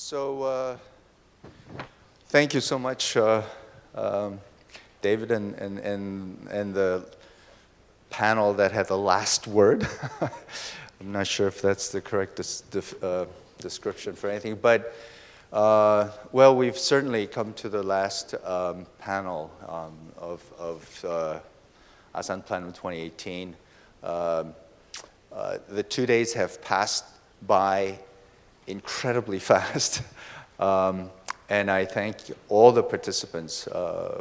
So thank you so much, David, and the panel that had the last word. I'm not sure if that's the correct description for anything, but well, we've certainly come to the last panel of Asan Plenum 2018. The 2 days have passed by incredibly fast, and I thank all the participants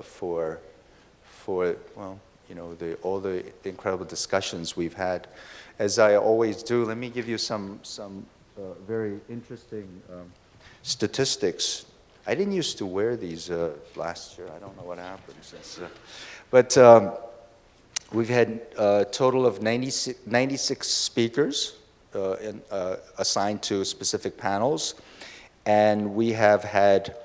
for well, you know, all the incredible discussions we've had. As I always do, let me give you some very interesting statistics. I didn't used to wear these last year. I don't know what happened since, but we've had a total of 96 speakers assigned to specific panels, and we have had,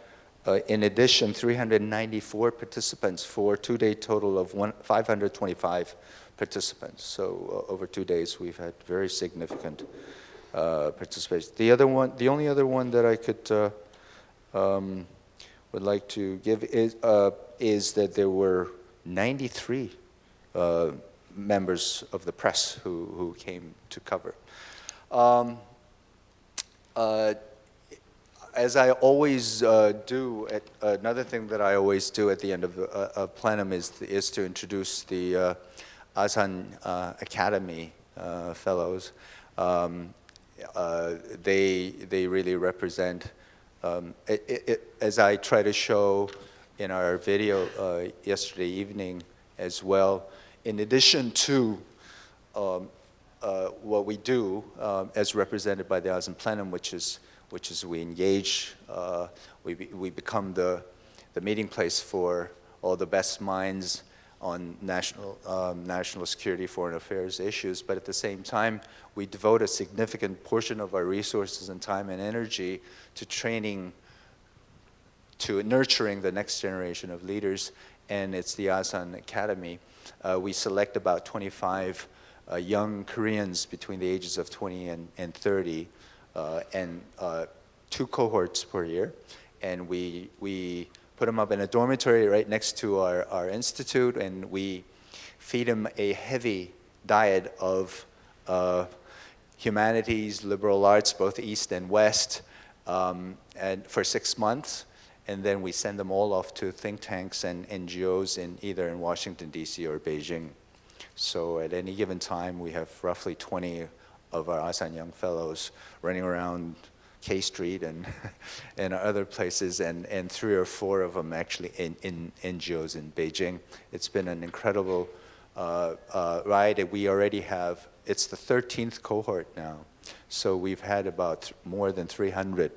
in addition, 394 participants for a 2-day total of 525 participants. So over 2 days, we've had very significant participation. The only other one that I could would like to give is that there were 93 members of the press who came to cover. As I always do, another thing that I always do at the end of plenum is to introduce the Asan Academy fellows. They really represent, as I try to show in our video yesterday evening as well, in addition to what we do as represented by the Asan Plenum, which is we engage, we become the meeting place for all the best minds on national security, foreign affairs issues, but at the same time, we devote a significant portion of our resources and time and energy to training, to nurturing the next generation of leaders, and it's the Asan Academy. We select about 25 young Koreans between the ages of 20 and 30, and 2 cohorts per year, and we put them up in a dormitory right next to our institute, and we feed them a heavy diet of humanities, liberal arts, both East and West, and for 6 months, and then we send them all off to think tanks and NGOs either in Washington, D.C. or Beijing. So at any given time, we have roughly 20 of our Asan Young Fellows running around K Street and other places, and 3 or 4 of them actually in NGOs in Beijing. It's been an incredible ride. We already have, it's the 13th cohort now. So we've had about more than 300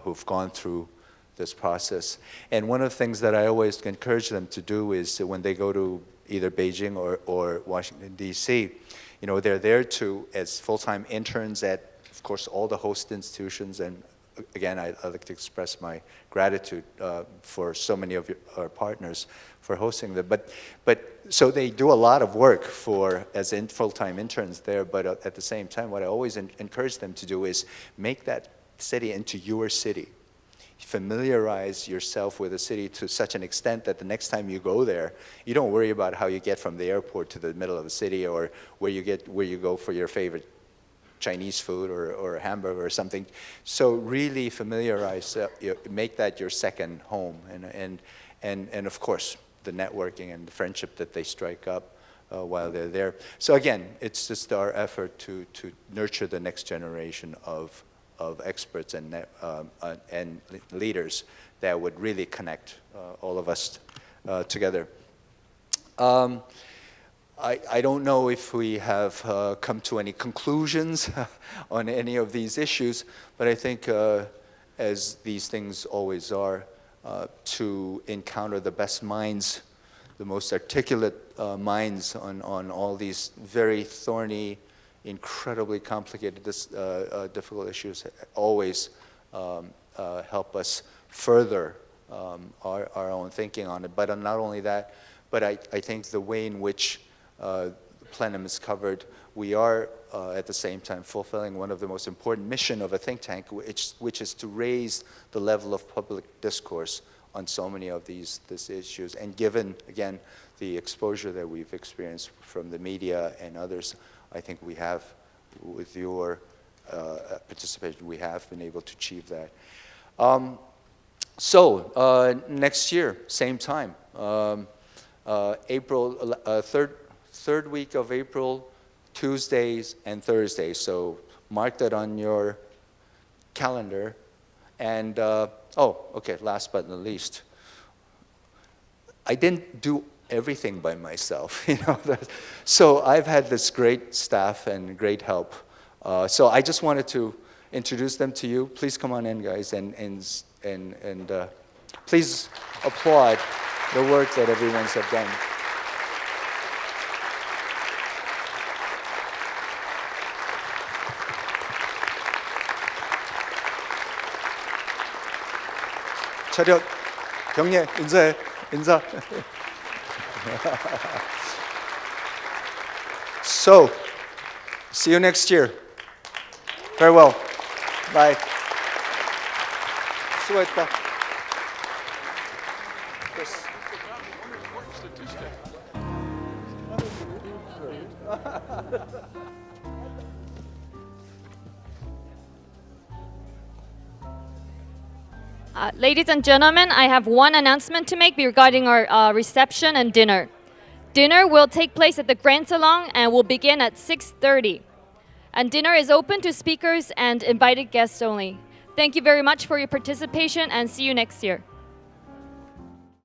who've gone through this process. And one of the things that I always encourage them to do is when they go to either Beijing or Washington, D.C., you know, they're there as full-time interns at, of course, all the host institutions. And again, I'd like to express my gratitude for so many of our partners for hosting them. But so they do a lot of work as full-time interns there, but at the same time, what I always encourage them to do is make that city into your city. Familiarize yourself with the city to such an extent that the next time you go there, you don't worry about how you get from the airport to the middle of the city, or where you go for your favorite Chinese food or a hamburger or something. So really familiarize, make that your second home, and of course the networking and the friendship that they strike up while they're there. So again, it's just our effort to nurture the next generation of experts and leaders that would really connect all of us together. I don't know if we have come to any conclusions on any of these issues, but I think as these things always are, to encounter the best minds, the most articulate minds on all these very thorny, incredibly complicated, difficult issues always help us further our own thinking on it. But not only that, but I think the way in which the plenum is covered, we are at the same time fulfilling one of the most important mission of a think tank, which is to raise the level of public discourse on so many of these issues. And given, again, the exposure that we've experienced from the media and others, I think we have, with your participation, we have been able to achieve that. Next year, same time, April, third week of April, Tuesdays and Thursdays. So mark that on your calendar. And, okay, last but not least, I didn't do everything by myself, so I've had this great staff and great help. So I just wanted to introduce them to you. Please come on in, guys, and please applaud the work that everyone's have done. 차렷, 경례, 인사해, 인사. So, see you next year. Farewell. Bye. 수고했다. Ladies and gentlemen, I have one announcement to make regarding our reception and dinner. Dinner will take place at the Grand Salon and will begin at 6:30. And dinner is open to speakers and invited guests only. Thank you very much for your participation and see you next year.